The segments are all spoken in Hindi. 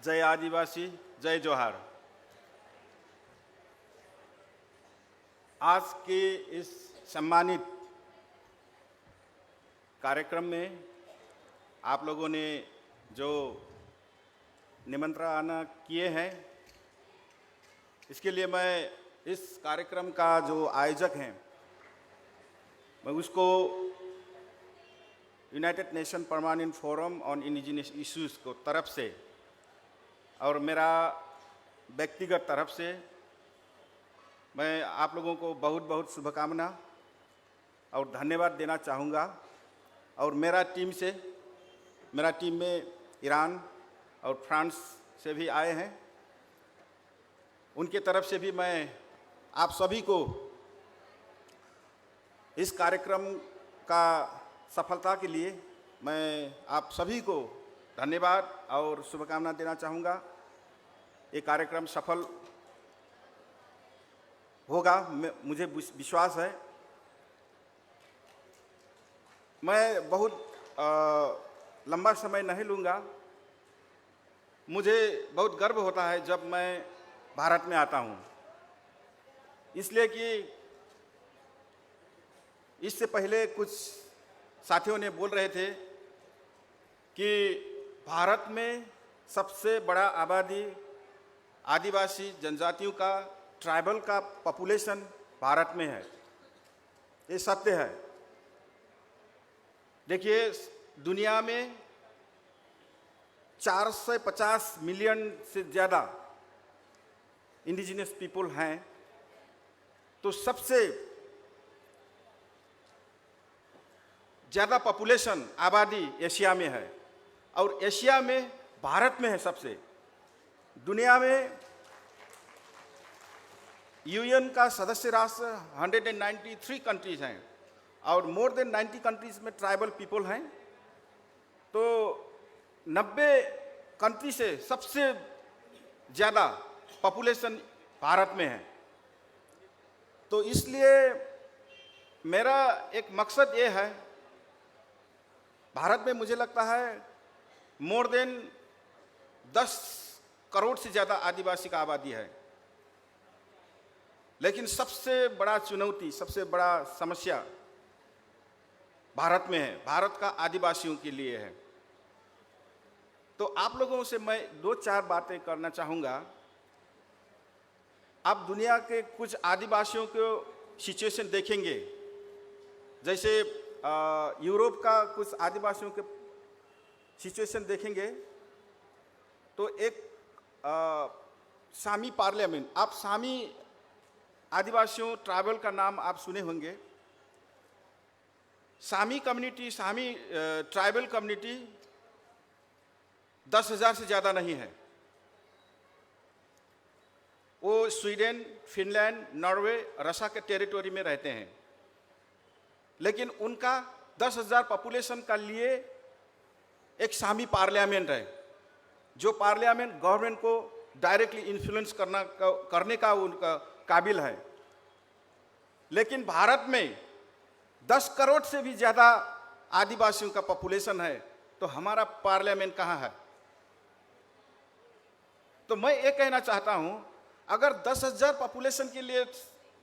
जय आदिवासी, जय जोहार। आज के इस सम्मानित कार्यक्रम में आप लोगों ने जो निमंत्रण किए हैं, इसके लिए मैं इस कार्यक्रम का जो आयोजक हैं, मैं उसको United Nation Permanent Forum on indigenous issues को तरफ से और मेरा व्यक्तिगत तरफ से मैं आप लोगों को बहुत बहुत शुभकामना और धन्यवाद देना चाहूँगा। और मेरा टीम में ईरान और फ्रांस से भी आए हैं, उनके तरफ से भी मैं आप सभी को इस कार्यक्रम का सफलता के लिए मैं आप सभी को धन्यवाद और शुभकामना देना चाहूँगा। ये कार्यक्रम सफल होगा, मुझे विश्वास है। मैं बहुत लंबा समय नहीं लूँगा। मुझे बहुत गर्व होता है जब मैं भारत में आता हूँ, इसलिए कि इससे पहले कुछ साथियों ने बोल रहे थे कि भारत में सबसे बड़ा आबादी आदिवासी जनजातियों का, ट्राइबल का पॉपुलेशन भारत में है। ये सत्य है। देखिए, दुनिया में 450 मिलियन से ज़्यादा इंडिजिनस पीपल हैं, तो सबसे ज़्यादा पॉपुलेशन आबादी एशिया में है और एशिया में भारत में है सबसे। दुनिया में यूएन का सदस्य राष्ट्र 193 कंट्रीज हैं और मोर देन 90 कंट्रीज में ट्राइबल पीपल हैं। तो 90 कंट्री से सबसे ज़्यादा पॉपुलेशन भारत में है। तो इसलिए मेरा एक मकसद ये है, भारत में मुझे लगता है मोर देन 10 करोड़ से ज़्यादा आदिवासी का आबादी है, लेकिन सबसे बड़ा चुनौती, सबसे बड़ा समस्या भारत में है, भारत का आदिवासियों के लिए है। तो आप लोगों से मैं 2-4 बातें करना चाहूँगा। आप दुनिया के कुछ आदिवासियों को सिचुएशन देखेंगे, जैसे यूरोप का कुछ आदिवासियों के सिचुएशन देखेंगे तो एक सामी पार्लियामेंट, आप सामी आदिवासियों ट्राइबल का नाम आप सुने होंगे। सामी कम्युनिटी, सामी ट्राइबल कम्युनिटी 10,000 से ज़्यादा नहीं है। वो स्वीडन, फिनलैंड, नॉर्वे, रशिया के टेरिटोरी में रहते हैं, लेकिन उनका 10,000 पॉपुलेशन का लिए एक सामी पार्लियामेंट है, जो पार्लियामेंट गवर्नमेंट को डायरेक्टली इन्फ्लुएंस करने का उनका काबिल है। लेकिन भारत में 10 करोड़ से भी ज़्यादा आदिवासियों का पॉपुलेशन है, तो हमारा पार्लियामेंट कहाँ है? तो मैं ये कहना चाहता हूँ, अगर 10,000 पॉपुलेशन के लिए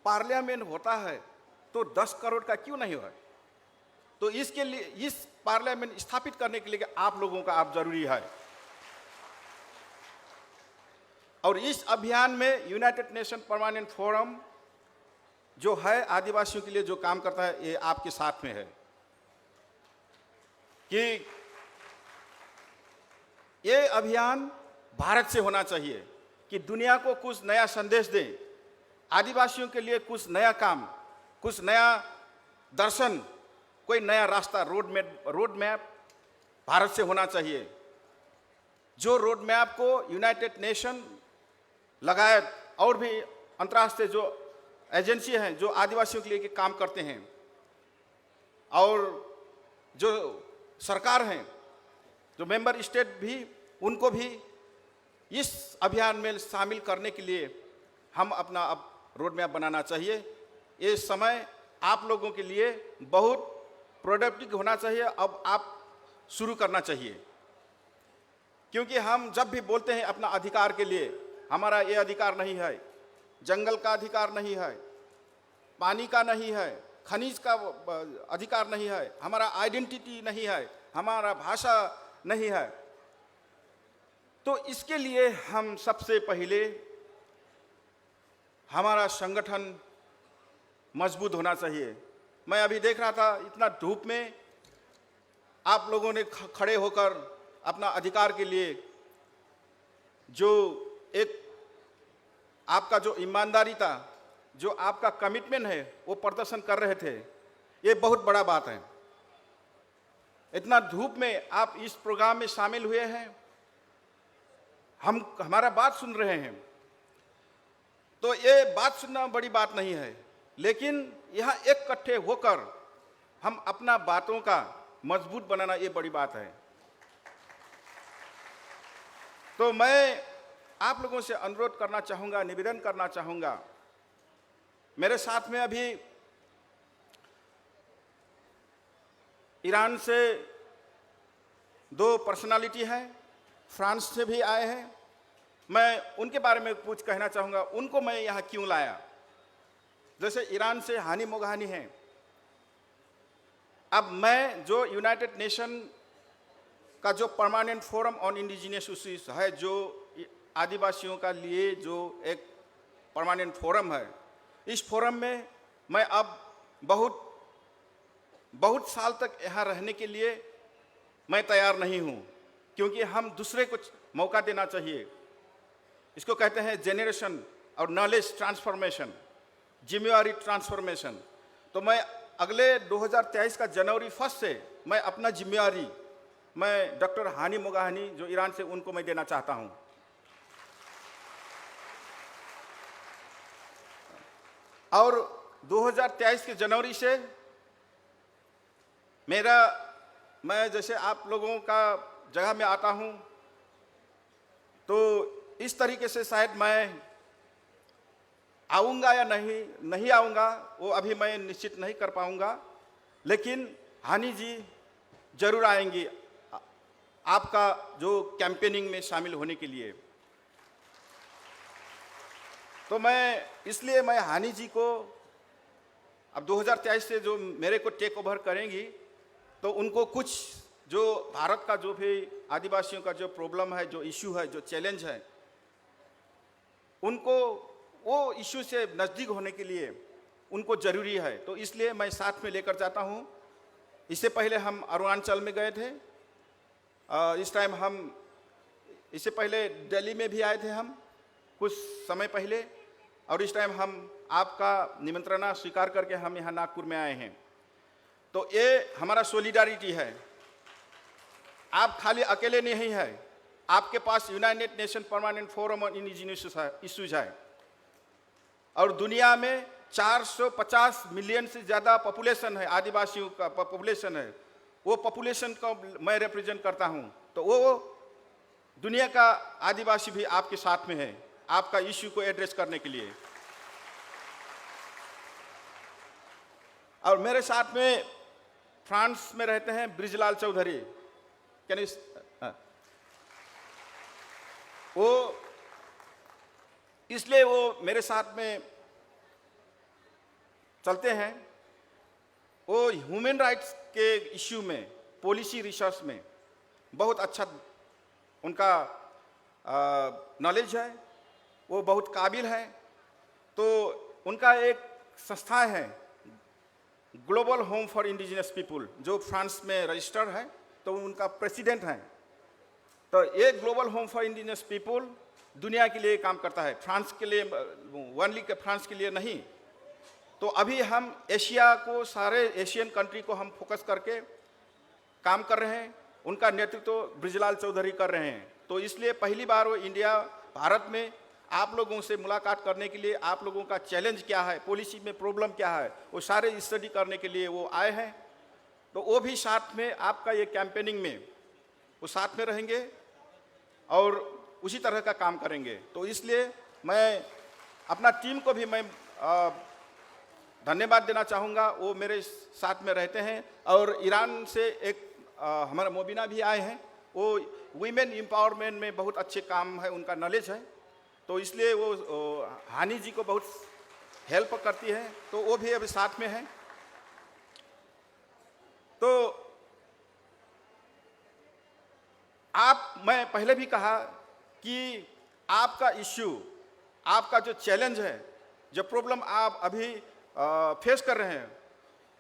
पार्लियामेंट होता है तो 10 करोड़ का क्यों नहीं हो? तो इसके लिए, इस पार्लियामेंट स्थापित करने के लिए आप लोगों का आप जरूरी है। और इस अभियान में यूनाइटेड नेशन परमानेंट फोरम जो है आदिवासियों के लिए जो काम करता है, ये आपके साथ में है कि ये अभियान भारत से होना चाहिए कि दुनिया को कुछ नया संदेश दें, आदिवासियों के लिए कुछ नया काम, कुछ नया दर्शन, कोई नया रास्ता, रोड मैप भारत से होना चाहिए। जो रोड मैप को यूनाइटेड नेशन लगायत और भी अंतर्राष्ट्रीय जो एजेंसी हैं जो आदिवासियों के लिए काम करते हैं, और जो सरकार हैं, जो मेंबर स्टेट भी, उनको भी इस अभियान में शामिल करने के लिए हम अपना अब रोड मैप बनाना चाहिए। ये समय आप लोगों के लिए बहुत प्रोडक्टिव होना चाहिए। अब आप शुरू करना चाहिए क्योंकि हम जब भी बोलते हैं अपना अधिकार के लिए, हमारा ये अधिकार नहीं है, जंगल का अधिकार नहीं है, पानी का नहीं है, खनिज का अधिकार नहीं है, हमारा आइडेंटिटी नहीं है, हमारा भाषा नहीं है, तो इसके लिए हम सबसे पहले हमारा संगठन मजबूत होना चाहिए। मैं अभी देख रहा था, इतना धूप में आप लोगों ने खड़े होकर अपना अधिकार के लिए जो एक आपका जो ईमानदारी था, जो आपका कमिटमेंट है, वो प्रदर्शन कर रहे थे। ये बहुत बड़ा बात है। इतना धूप में आप इस प्रोग्राम में शामिल हुए हैं, हमारा बात सुन रहे हैं, तो ये बात सुनना बड़ी बात नहीं है, लेकिन यहाँ एक इकट्ठे होकर हम अपना बातों का मजबूत बनाना, ये बड़ी बात है। तो मैं आप लोगों से अनुरोध करना चाहूँगा, निवेदन करना चाहूँगा, मेरे साथ में अभी ईरान से 2 पर्सनालिटी हैं, फ्रांस से भी आए हैं। मैं उनके बारे में कुछ कहना चाहूँगा, उनको मैं यहाँ क्यों लाया। जैसे ईरान से हानी मोगहानी हैं। अब मैं जो यूनाइटेड नेशन का जो permanent Forum on Indigenous Issues है, जो आदिवासियों का लिए जो एक परमानेंट फोरम है, इस फोरम में मैं अब बहुत साल तक यहाँ रहने के लिए मैं तैयार नहीं हूँ, क्योंकि हम दूसरे को मौका देना चाहिए। इसको कहते हैं जेनरेशन और नॉलेज ट्रांसफॉर्मेशन, जिम्मेवारी ट्रांसफॉर्मेशन। तो मैं अगले 2023 का जनवरी 1 से मैं अपना जिम्मेवारी मैं डॉक्टर हानी मोगहानी जो ईरान से, उनको मैं देना चाहता हूँ। और 2023 के जनवरी से मैं जैसे आप लोगों का जगह में आता हूँ, तो इस तरीके से शायद मैं आऊँगा या नहीं आऊँगा, वो अभी मैं निश्चित नहीं कर पाऊँगा, लेकिन हानी जी जरूर आएंगी आपका जो कैंपेनिंग में शामिल होने के लिए। तो इसलिए मैं हानी जी को अब 2023 से जो मेरे को टेक ओवर करेंगी, तो उनको कुछ जो भारत का जो भी आदिवासियों का जो प्रॉब्लम है, जो इश्यू है, जो चैलेंज है, उनको वो इश्यू से नज़दीक होने के लिए उनको ज़रूरी है। तो इसलिए मैं साथ में लेकर जाता हूँ। इससे पहले हम अरुणाचल में गए थे, इस टाइम इससे पहले दिल्ली में भी आए थे हम कुछ समय पहले, और इस टाइम हम आपका निमंत्रणा स्वीकार करके हम यहाँ नागपुर में आए हैं। तो ये हमारा सोलिडारिटी है। आप खाली अकेले नहीं है, आपके पास United Nation Permanent Forum on Indigenous Issues है, और दुनिया में 450 मिलियन से ज़्यादा पॉपुलेशन है, आदिवासियों का पॉपुलेशन है। वो पॉपुलेशन को मैं रिप्रेजेंट करता हूँ। तो वो दुनिया का आदिवासी भी आपके साथ में है, आपका इश्यू को एड्रेस करने के लिए। और मेरे साथ में फ्रांस में रहते हैं ब्रिजलाल चौधरी, वो इसलिए वो मेरे साथ में चलते हैं। वो ह्यूमन राइट्स के इश्यू में, पॉलिसी रिसर्च में बहुत अच्छा उनका नॉलेज है, वो बहुत काबिल है। तो उनका एक संस्था है global home for indigenous people, जो फ्रांस में रजिस्टर्ड है, तो उनका प्रेसिडेंट हैं। तो ये global home for indigenous people दुनिया के लिए काम करता है, फ्रांस के लिए ओनली के फ्रांस के लिए नहीं। तो अभी हम एशिया को, सारे एशियन कंट्री को हम फोकस करके काम कर रहे हैं। उनका नेतृत्व ब्रिजलाल चौधरी कर रहे हैं। तो इसलिए पहली बार वो इंडिया, भारत में आप लोगों से मुलाकात करने के लिए, आप लोगों का चैलेंज क्या है, पॉलिसी में प्रॉब्लम क्या है, वो सारे स्टडी करने के लिए वो आए हैं। तो वो भी साथ में आपका ये कैंपेनिंग में वो साथ में रहेंगे और उसी तरह का काम करेंगे। तो इसलिए मैं अपना टीम को भी मैं धन्यवाद देना चाहूँगा, वो मेरे साथ में रहते हैं। और ईरान से एक हमारा मोबिना भी आए हैं, वो वीमेन एम्पावरमेंट में बहुत अच्छे काम है, उनका नॉलेज है, तो इसलिए वो हानि जी को बहुत हेल्प करती है, तो वो भी अभी साथ में है। तो मैं पहले भी कहा कि आपका इश्यू, आपका जो चैलेंज है, जो प्रॉब्लम आप अभी फेस कर रहे हैं,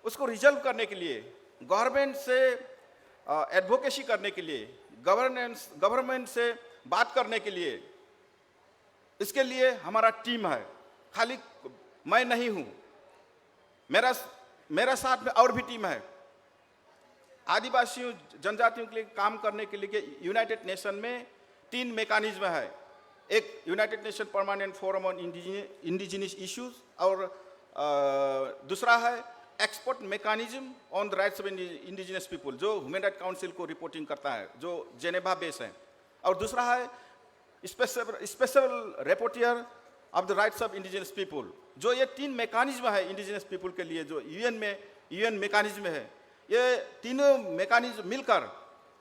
उसको रिजॉल्व करने के लिए, गवर्नमेंट से एडवोकेसी करने के लिए, गवर्नमेंट से बात करने के लिए, इसके लिए हमारा टीम है। खाली मैं नहीं हूँ, मेरा साथ में और भी टीम है। आदिवासियों जनजातियों के लिए काम करने के लिए यूनाइटेड नेशन में 3 मैकेनिज्म है। एक United Nation Permanent Forum on indigenous issues, और दूसरा है expert mechanism on the rights of indigenous people, जो ह्यूमन राइट काउंसिल को रिपोर्टिंग करता है, जो जेनेवा बेस है। और दूसरा है special reporter of the rights of indigenous people. जो ये 3 मैकेनिज्म है इंडिजिनस पीपल के लिए, जो यूएन मैकेनिज्म है, ये तीनों मैकेनिज्म मिलकर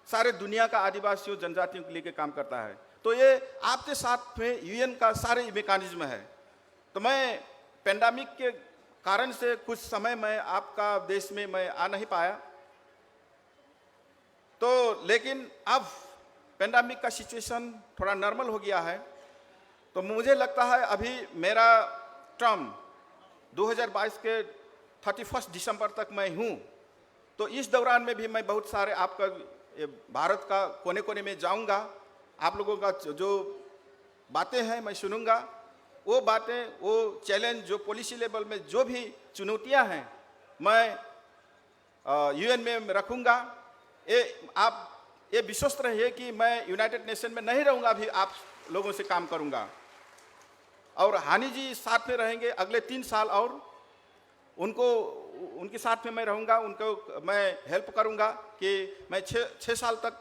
सारे दुनिया का आदिवासियों जनजातियों के लिए काम करता है। तो ये आपके साथ में यूएन का सारे मैकेनिज्म है। तो मैं पेंडेमिक के कारण से कुछ समय मैं आपका देश में मैं आ नहीं पाया, तो लेकिन अब पेंडेमिक का सिचुएशन थोड़ा नॉर्मल हो गया है, तो मुझे लगता है अभी मेरा टर्म 2022 के 31 दिसंबर तक मैं हूँ। तो इस दौरान में भी मैं बहुत सारे आपका भारत का कोने कोने में जाऊंगा, आप लोगों का जो बातें हैं मैं सुनूंगा, वो बातें, वो चैलेंज जो पॉलिसी लेवल में जो भी चुनौतियां हैं मैं यूएन में रखूंगा। ये विश्वस्त रहिए कि मैं यूनाइटेड नेशन में नहीं रहूंगा, अभी आप लोगों से काम करूंगा। और हानि जी साथ में रहेंगे अगले 3 साल, और उनके साथ में मैं रहूंगा, उनको मैं हेल्प करूंगा कि मैं 6 साल तक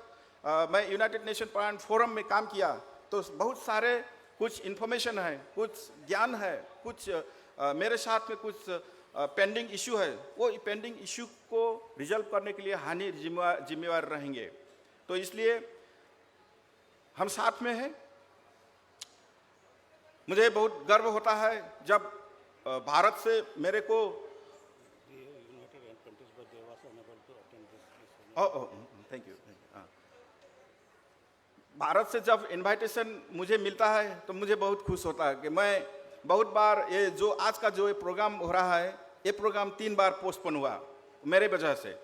मैं यूनाइटेड नेशन परमानेंट फोरम में काम किया, तो बहुत सारे कुछ इन्फॉर्मेशन है, कुछ ज्ञान है, कुछ मेरे साथ में कुछ पेंडिंग इशू है, वो पेंडिंग इशू को रिजॉल्व करने के लिए हानि जिम्मेवार रहेंगे। तो इसलिए हम साथ में हैं। मुझे बहुत गर्व होता है जब भारत से मेरे को थैंक यू भारत से जब इनविटेशन मुझे मिलता है तो मुझे बहुत खुश होता है कि मैं बहुत बार ये जो आज का जो ये प्रोग्राम हो रहा है, ये प्रोग्राम 3 बार पोस्टपोन हुआ मेरे वजह से।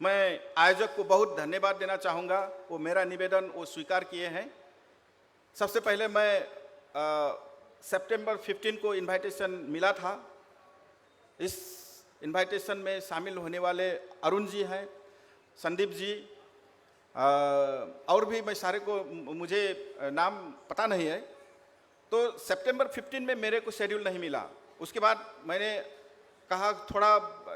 मैं आयोजक को बहुत धन्यवाद देना चाहूँगा, वो मेरा निवेदन वो स्वीकार किए हैं। सबसे पहले मैं सितंबर 15 को इनविटेशन मिला था। इस इनविटेशन में शामिल होने वाले अरुण जी हैं, संदीप जी, और भी मैं सारे को मुझे नाम पता नहीं है। तो सितंबर 15 में मेरे को शेड्यूल नहीं मिला। उसके बाद मैंने कहा थोड़ा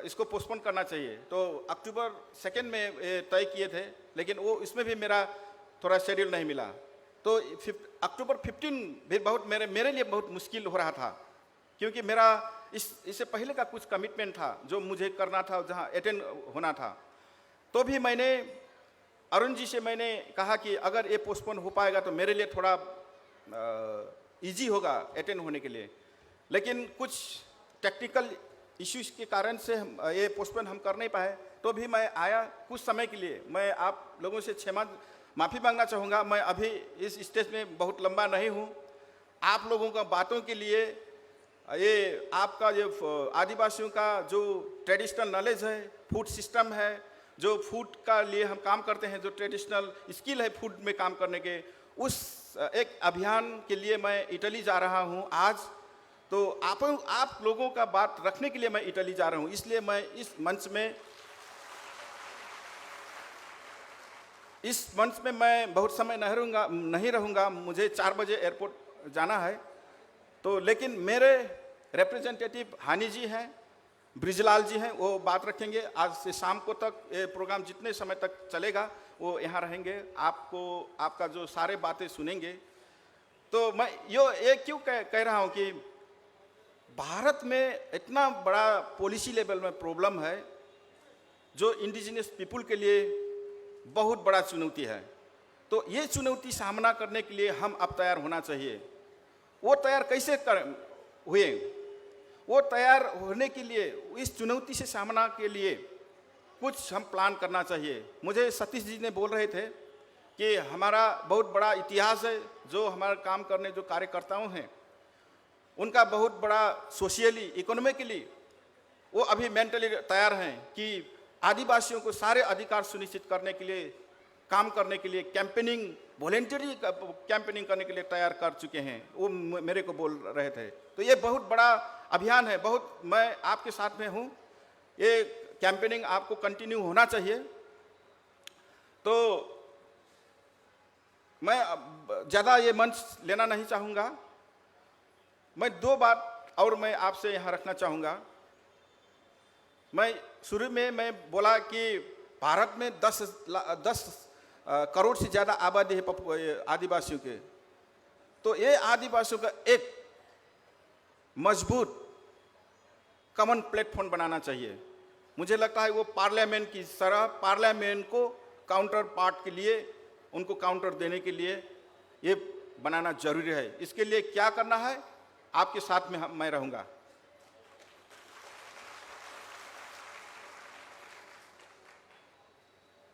इसको पोस्टपोन करना चाहिए, तो अक्टूबर 2 में तय किए थे, लेकिन वो इसमें भी मेरा थोड़ा शेड्यूल नहीं मिला। तो अक्टूबर 15 भी बहुत मेरे लिए बहुत मुश्किल हो रहा था, क्योंकि मेरा इससे पहले का कुछ कमिटमेंट था जो मुझे करना था, जहाँ अटेंड होना था। तो भी मैंने अरुण जी से मैंने कहा कि अगर ये पोस्टपोन हो पाएगा तो मेरे लिए थोड़ा इजी होगा अटेंड होने के लिए, लेकिन कुछ टेक्निकल इश्यूज के कारण से ये पोस्टपोन हम कर नहीं पाए। तो भी मैं आया कुछ समय के लिए। मैं आप लोगों से माफ़ी मांगना चाहूँगा, मैं अभी इस स्टेज में बहुत लंबा नहीं हूँ। आप लोगों का बातों के लिए, ये आपका जो आदिवासियों का जो ट्रेडिशनल नॉलेज है, फूड सिस्टम है, जो फूड का लिए हम काम करते हैं, जो ट्रेडिशनल स्किल है फूड में काम करने के, उस एक अभियान के लिए मैं इटली जा रहा हूँ आज। तो आप लोगों का बात रखने के लिए मैं इटली जा रहा हूँ, इसलिए मैं इस मंच में मैं बहुत समय नहीं रहूँगा। मुझे 4 बजे एयरपोर्ट जाना है। तो लेकिन मेरे रिप्रेजेंटेटिव हानि जी हैं, ब्रिजलाल जी हैं, वो बात रखेंगे। आज से शाम को तक ये प्रोग्राम जितने समय तक चलेगा वो यहाँ रहेंगे, आपका जो सारे बातें सुनेंगे। तो मैं ये क्यों कह रहा हूँ कि भारत में इतना बड़ा पॉलिसी लेवल में प्रॉब्लम है जो इंडिजिनस पीपुल के लिए बहुत बड़ा चुनौती है। तो ये चुनौती सामना करने के लिए हम अब तैयार होना चाहिए। वो तैयार कैसे हुए? वो तैयार होने के लिए, इस चुनौती से सामना के लिए कुछ हम प्लान करना चाहिए। मुझे सतीश जी ने बोल रहे थे कि हमारा बहुत बड़ा इतिहास है, जो हमारा काम करने जो कार्यकर्ताओं हैं उनका बहुत बड़ा सोशियली, इकोनॉमिकली वो अभी मेंटली तैयार हैं कि आदिवासियों को सारे अधिकार सुनिश्चित करने के लिए, काम करने के लिए कैंपेनिंग, वॉलेंटरी कैंपेनिंग करने के लिए तैयार कर चुके हैं। वो मेरे को बोल रहे थे। तो ये बहुत बड़ा अभियान है, बहुत, मैं आपके साथ में हूँ। ये कैंपेनिंग आपको कंटिन्यू होना चाहिए। तो मैं ज़्यादा ये मंच लेना नहीं चाहूँगा। मैं दो बात और मैं आपसे यहाँ रखना चाहूँगा। मैं शुरू में मैं बोला कि भारत में 10 करोड़ से ज़्यादा आबादी है आदिवासियों के। तो ये आदिवासियों का एक मजबूत कॉमन प्लेटफॉर्म बनाना चाहिए। मुझे लगता है वो पार्लियामेंट की तरह, पार्लियामेंट को काउंटर पार्ट के लिए, उनको काउंटर देने के लिए ये बनाना जरूरी है। इसके लिए क्या करना है, आपके साथ में मैं रहूँगा।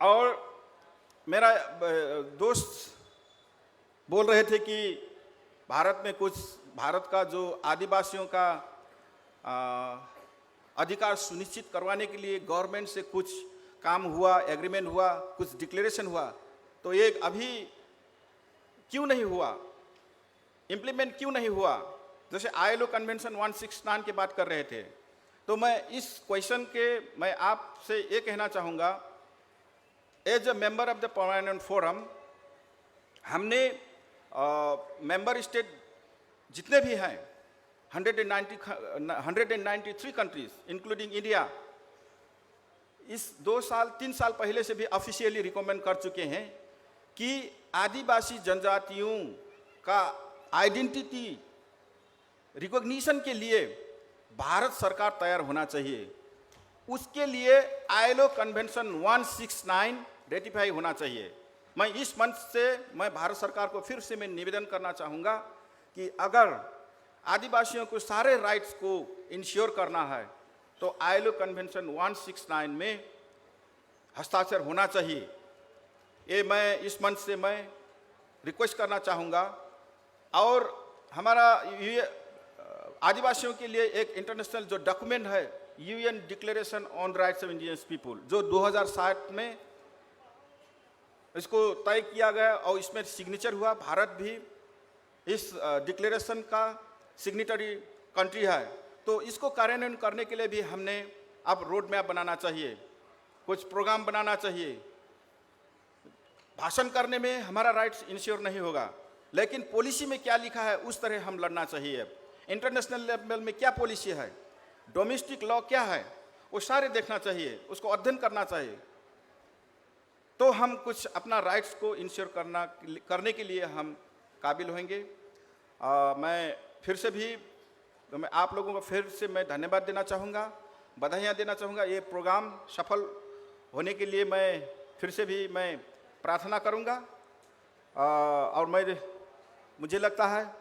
और मेरा दोस्त बोल रहे थे कि भारत में कुछ, भारत का जो आदिवासियों का अधिकार सुनिश्चित करवाने के लिए गवर्नमेंट से कुछ काम हुआ, एग्रीमेंट हुआ, कुछ डिक्लेरेशन हुआ, तो ये अभी क्यों नहीं हुआ, इम्प्लीमेंट क्यों नहीं हुआ? जैसे ILO कन्वेंशन 169 की बात कर रहे थे। तो मैं इस क्वेश्चन के, मैं आपसे ये कहना चाहूँगा, as a member of the permanent forum, हमने मेंबर स्टेट जितने भी हैं 193 कंट्रीज इंक्लूडिंग इंडिया, इस 2-3 साल पहले से भी ऑफिशियली रिकमेंड कर चुके हैं कि आदिवासी जनजातियों का आइडेंटिटी रिकॉग्निशन के लिए भारत सरकार तैयार होना चाहिए। उसके लिए ILO कन्वेंशन 169 रेटिफाई होना चाहिए। मैं इस मंच से मैं भारत सरकार को फिर से मैं निवेदन करना चाहूँगा कि अगर आदिवासियों को सारे राइट्स को इंश्योर करना है तो ILO कन्वेंशन 169 में हस्ताक्षर होना चाहिए। ये मैं इस मंच से मैं रिक्वेस्ट करना चाहूँगा। और हमारा ये आदिवासियों के लिए एक इंटरनेशनल जो डॉक्यूमेंट है, UN declaration on rights of indigenous people, जो 2007 में इसको तय किया गया और इसमें सिग्नेचर हुआ। भारत भी इस डिक्लेरेशन का सिग्नेटरी कंट्री है। तो इसको कार्यान्वयन करने के लिए भी हमने अब रोड मैप बनाना चाहिए, कुछ प्रोग्राम बनाना चाहिए। भाषण करने में हमारा राइट्स इंश्योर नहीं होगा, लेकिन पॉलिसी में क्या लिखा है उस तरह हम लड़ना चाहिए। इंटरनेशनल लेवल में क्या पॉलिसी है, डोमेस्टिक लॉ क्या है, वो सारे देखना चाहिए, उसको अध्ययन करना चाहिए। तो हम कुछ अपना राइट्स को इंश्योर करने के लिए हम काबिल होंगे। मैं फिर से भी मैं आप लोगों को फिर से मैं धन्यवाद देना चाहूँगा, बधाइयाँ देना चाहूँगा। ये प्रोग्राम सफल होने के लिए मैं फिर से भी मैं प्रार्थना करूँगा। और मुझे लगता है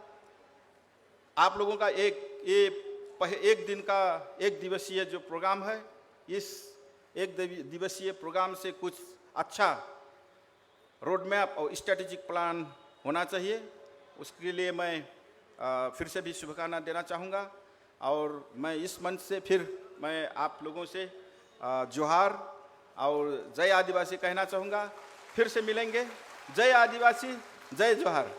आप लोगों का एक दिन का, एक दिवसीय जो प्रोग्राम है, इस एक दिवसीय प्रोग्राम से कुछ अच्छा रोड मैप और स्ट्रेटेजिक प्लान होना चाहिए। उसके लिए मैं फिर से भी शुभकामना देना चाहूँगा। और मैं इस मंच से फिर मैं आप लोगों से जोहार और जय आदिवासी कहना चाहूँगा। फिर से मिलेंगे। जय आदिवासी, जय जोहार।